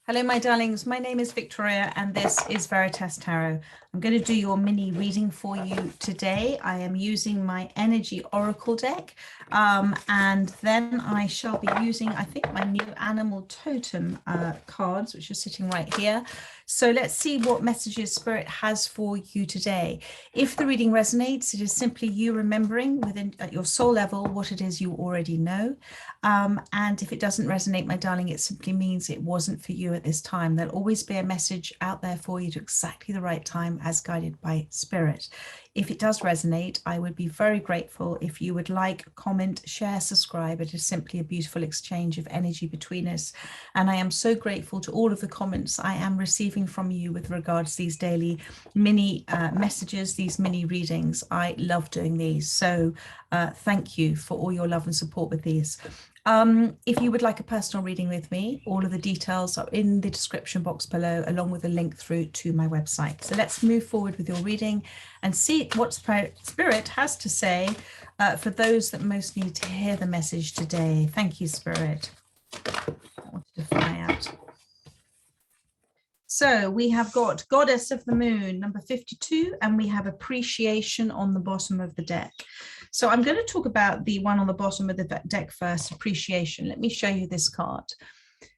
Hello, my darlings. My name is Victoria and this is Veritas Tarot. I'm going to do your mini reading for you today. I am using my Energy Oracle deck and then I shall be using, I think, my new Animal Totem cards, which are sitting right here. So let's see what messages Spirit has for you today. If the reading resonates, it is simply you remembering within at your soul level what it is you already know. And if it doesn't resonate, my darling, it simply means it wasn't for you at this time. There'll always be a message out there for you at exactly the right time as guided by Spirit. If it does resonate, I would be very grateful if you would like, comment, share, subscribe. It is simply a beautiful exchange of energy between us. And I am so grateful to all of the comments I am receiving from you with regards to these daily mini messages, these mini readings. I love doing these. So thank you for all your love and support with these. If you would like a personal reading with me, all of the details are in the description box below, along with a link through to my website. So let's move forward with your reading and see what Spirit has to say for those that most need to hear the message today. Thank you, Spirit. I wanted to fly out. So we have got Goddess of the Moon, number 52, and we have Appreciation on the bottom of the deck. So I'm going to talk about the one on the bottom of the deck first, Appreciation. Let me show you this card.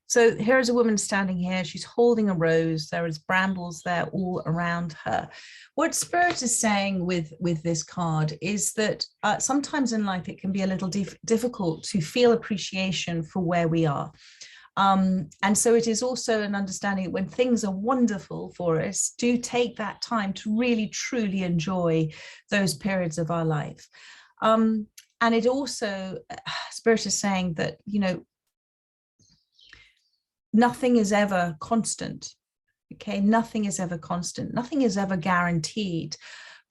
So here is a woman standing here. She's holding a rose. There is brambles there all around her. What Spirit is saying with this card is that sometimes in life it can be a little difficult to feel appreciation for where we are. And so it is also an understanding that when things are wonderful for us, do take that time to really truly enjoy those periods of our life. And it also, Spirit is saying that, you know, nothing is ever constant. Okay, nothing is ever constant. Nothing is ever guaranteed.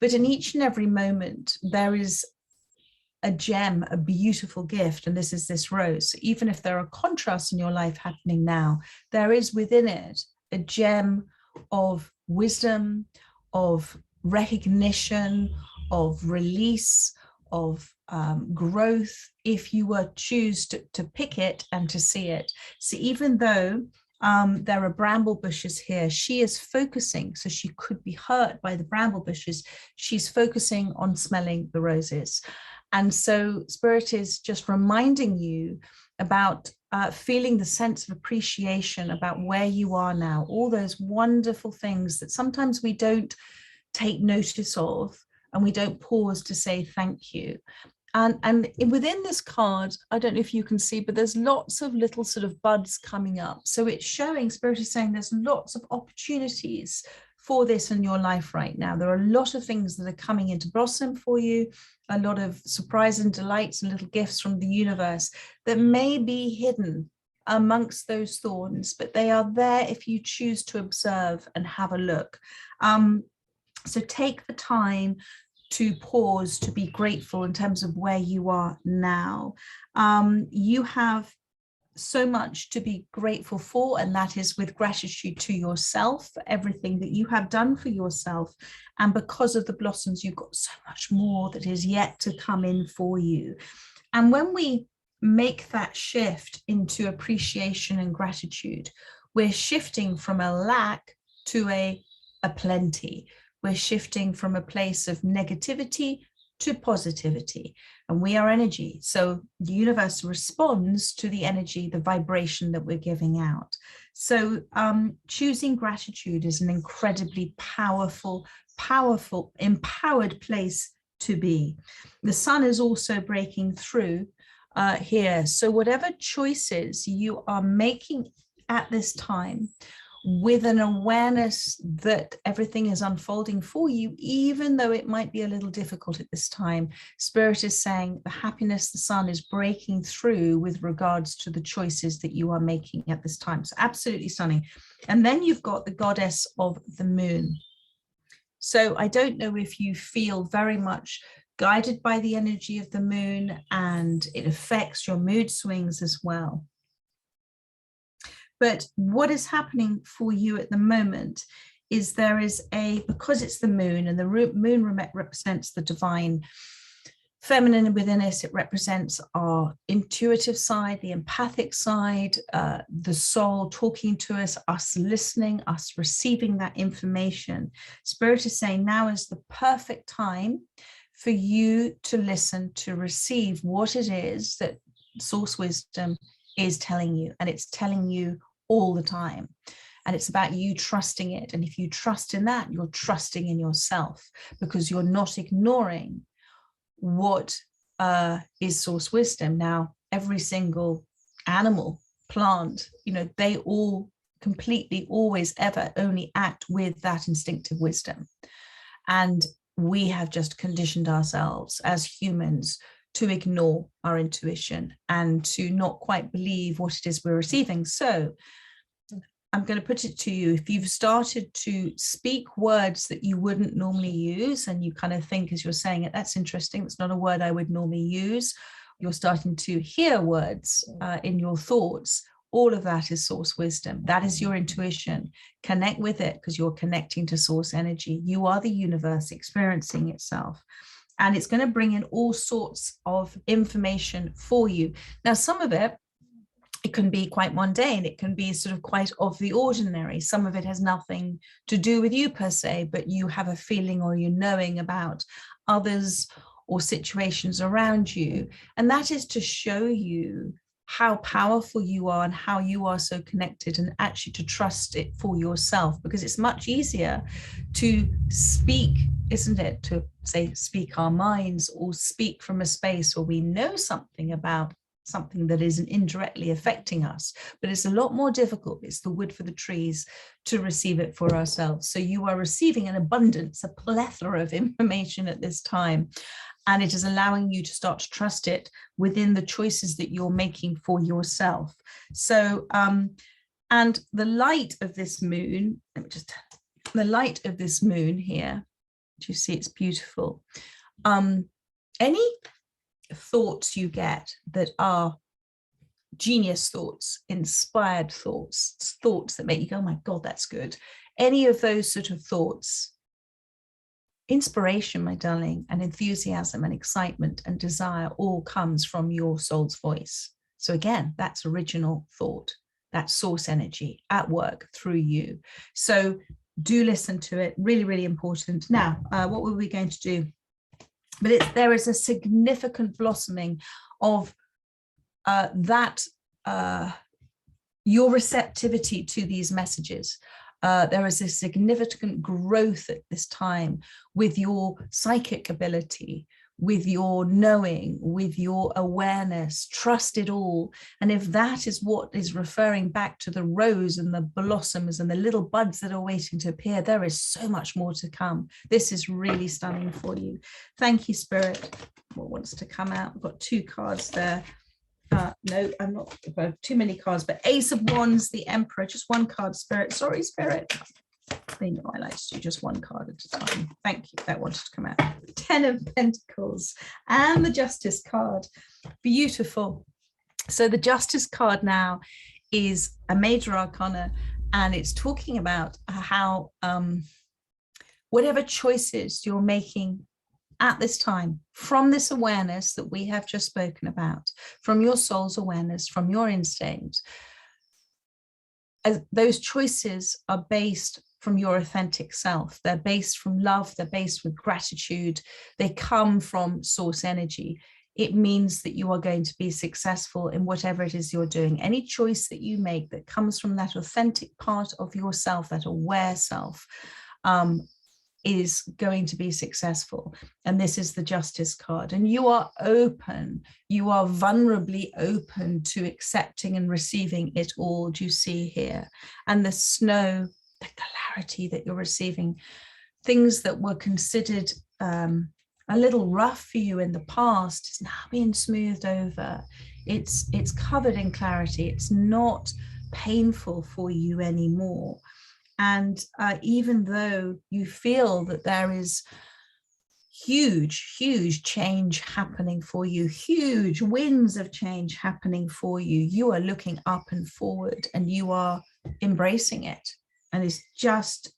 But in each and every moment, there is a gem, a beautiful gift, and this is this rose. So even if there are contrasts in your life happening now, there is within it a gem of wisdom, of recognition, of release, of growth, if you were choose to pick it and to see it. So even though there are bramble bushes here, she is focusing, so she could be hurt by the bramble bushes, she's focusing on smelling the roses. And so Spirit is just reminding you about feeling the sense of appreciation about where you are now, all those wonderful things that sometimes we don't take notice of and we don't pause to say thank you. And within this card, I don't know if you can see, but there's lots of little sort of buds coming up. So it's showing, Spirit is saying there's lots of opportunities for this in your life right now. There are a lot of things that are coming into blossom for you, a lot of surprise and delights and little gifts from the universe that may be hidden amongst those thorns, but they are there if you choose to observe and have a look. So take the time to pause, to be grateful in terms of where you are now. You have so much to be grateful for, and that is with gratitude to yourself for everything that you have done for yourself. And because of the blossoms, you've got so much more that is yet to come in for you. And when we make that shift into appreciation and gratitude, we're shifting from a lack to a plenty. We're shifting from a place of negativity to positivity, and we are energy. So the universe responds to the energy, the vibration that we're giving out. So choosing gratitude is an incredibly powerful, empowered place to be. The sun is also breaking through here. So whatever choices you are making at this time, with an awareness that everything is unfolding for you, even though it might be a little difficult at this time, Spirit is saying the happiness, the sun is breaking through with regards to the choices that you are making at this time. So absolutely stunning. And then you've got the Goddess of the Moon. So I don't know if you feel very much guided by the energy of the moon, and it affects your mood swings as well. But what is happening for you at the moment is there is because it's the moon, and the moon represents the divine, Feminine within us, it represents our intuitive side, the empathic side, the soul talking to us listening, us receiving that information. Spirit is saying now is the perfect time for you to listen, to receive what it is that source wisdom is telling you. And it's telling you all the time. And it's about you trusting it. And if you trust in that, you're trusting in yourself, because you're not ignoring what is source wisdom. Now, every single animal, plant, they all completely, always, ever only act with that instinctive wisdom. And we have just conditioned ourselves as humans to ignore our intuition and to not quite believe what it is we're receiving. So I'm going to put it to you, if you've started to speak words that you wouldn't normally use, and you kind of think as you're saying it, that's interesting, it's not a word I would normally use, you're starting to hear words in your thoughts, all of that is source wisdom. That is your intuition. Connect with it, because you're connecting to source energy. You are the universe experiencing itself. And it's going to bring in all sorts of information for you. Now, some of it can be quite mundane. It can be sort of quite of the ordinary. Some of it has nothing to do with you per se, but you have a feeling or you're knowing about others or situations around you. And that is to show you how powerful you are and how you are so connected, and actually to trust it for yourself, because it's much easier to speak, isn't it? To say, speak our minds, or speak from a space where we know something about something that isn't indirectly affecting us, but it's a lot more difficult. It's the wood for the trees to receive it for ourselves. So you are receiving an abundance, a plethora of information at this time, and it is allowing you to start to trust it within the choices that you're making for yourself. So, and the light of this moon, let me just, the light of this moon here, do you see it's beautiful? Any thoughts you get that are genius thoughts, inspired thoughts, thoughts that make you go, oh my God, that's good. Any of those sort of thoughts, inspiration, my darling, and enthusiasm and excitement and desire all comes from your soul's voice. So again, that's original thought, that's source energy at work through you. So do listen to it, really, really important. Now, what were we going to do? But there is a significant blossoming of your receptivity to these messages. There is a significant growth at this time with your psychic ability, with your knowing, with your awareness. Trust it all. And if that is what is referring back to the rose and the blossoms and the little buds that are waiting to appear, there is so much more to come. This is really stunning for you. Thank you, Spirit. What wants to come out? I've got two cards there. No, I'm not, I have too many cards, but Ace of Wands, the Emperor, just one card, Spirit. Sorry, Spirit. They know I like to do just one card at a time. Thank you. That wanted to come out. 10 of Pentacles and the Justice card. Beautiful. So the Justice card now is a major arcana, and it's talking about how whatever choices you're making at this time, from this awareness that we have just spoken about, from your soul's awareness, from your instinct, as those choices are based from your authentic self. They're based from love, they're based with gratitude, they come from source energy. It means that you are going to be successful in whatever it is you're doing. Any choice that you make that comes from that authentic part of yourself, that aware self, is going to be successful. And this is the Justice card. And you are open, you are vulnerably open to accepting and receiving it all. Do you see here? And the snow, the clarity that you're receiving, things that were considered a little rough for you in the past is now being smoothed over. It's covered in clarity. It's not painful for you anymore. And even though you feel that there is huge, huge change happening for you, huge winds of change happening for you, you are looking up and forward and you are embracing it. And it's just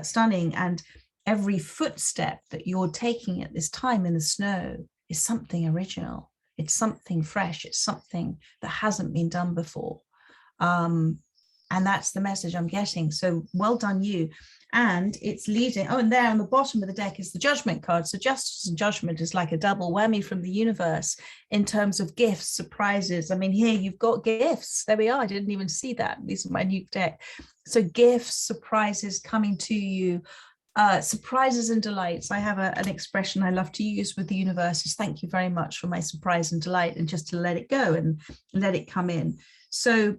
stunning. And every footstep that you're taking at this time in the snow is something original. It's something fresh. It's something that hasn't been done before. And that's the message I'm getting. So well done, you. And it's leading. Oh, and there on the bottom of the deck is the Judgment card. So justice and judgment is like a double whammy from the universe in terms of gifts, surprises. I mean, here you've got gifts. There we are. I didn't even see that. These are my new deck. So gifts, surprises coming to you. Surprises and delights. I have an expression I love to use with the universe is thank you very much for my surprise and delight, and just to let it go and let it come in. So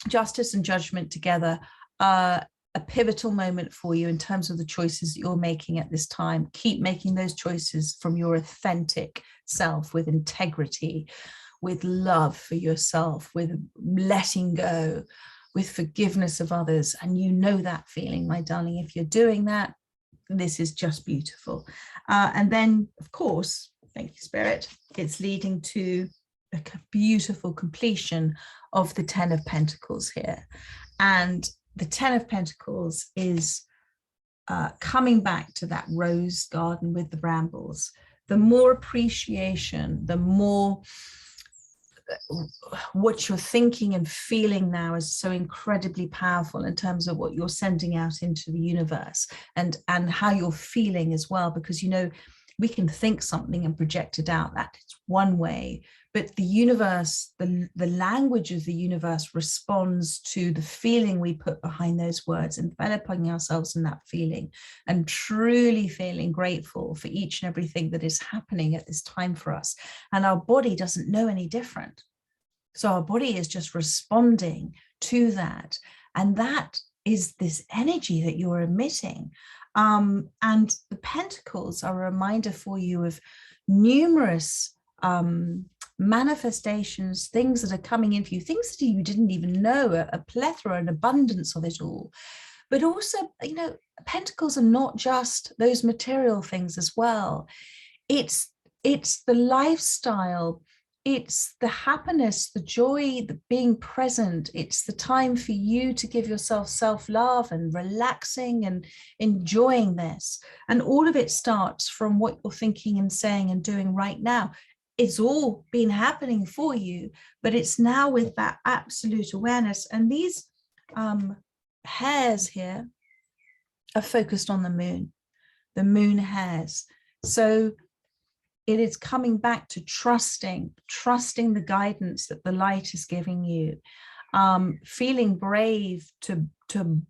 justice and judgment together, a pivotal moment for you in terms of the choices that you're making at this time. Keep making those choices from your authentic self, with integrity, with love for yourself, with letting go, with forgiveness of others. And you know that feeling, my darling. If you're doing that, this is just beautiful. And then, of course, thank you, Spirit, it's leading to a beautiful completion of the 10 of Pentacles here. And the 10 of Pentacles is coming back to that rose garden with the brambles. The more appreciation, the more what you're thinking and feeling now is so incredibly powerful in terms of what you're sending out into the universe, and how you're feeling as well, because, you know, we can think something and project it out. That is one way, but the universe, the language of the universe responds to the feeling we put behind those words, enveloping ourselves in that feeling and truly feeling grateful for each and everything that is happening at this time for us. And our body doesn't know any different. So our body is just responding to that. And that is this energy that you're emitting. And the Pentacles are a reminder for you of numerous manifestations, things that are coming in for you, things that you didn't even know, a plethora, an abundance of it all. But also, you know, Pentacles are not just those material things as well. It's the lifestyle, it's the happiness, the joy, the being present. It's the time for you to give yourself self-love and relaxing and enjoying this. And all of it starts from what you're thinking and saying and doing right now. It's all been happening for you, but it's now with that absolute awareness. And these hairs here are focused on the moon hairs. So it is coming back to trusting the guidance that the light is giving you, feeling brave to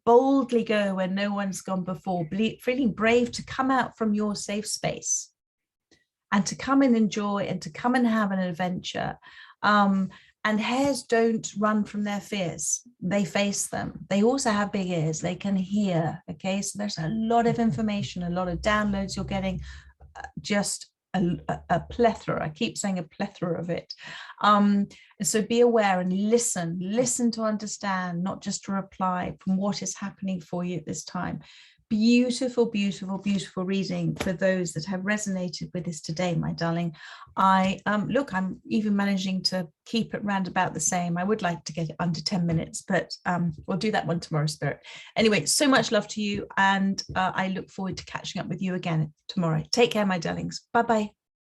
boldly go where no one's gone before, feeling brave to come out from your safe space and to come and enjoy and to come and have an adventure. And hares don't run from their fears. They face them. They also have big ears. They can hear. Okay, so there's a lot of information, a lot of downloads you're getting, just a plethora. I keep saying a plethora of it. So be aware and listen to understand, not just to reply from what is happening for you at this time. Beautiful, beautiful, beautiful reading for those that have resonated with this today, my darling. Look, I'm even managing to keep it round about the same. I would like to get it under 10 minutes, but we'll do that one tomorrow, Spirit. Anyway, so much love to you, and I look forward to catching up with you again tomorrow. Take care, my darlings. Bye-bye.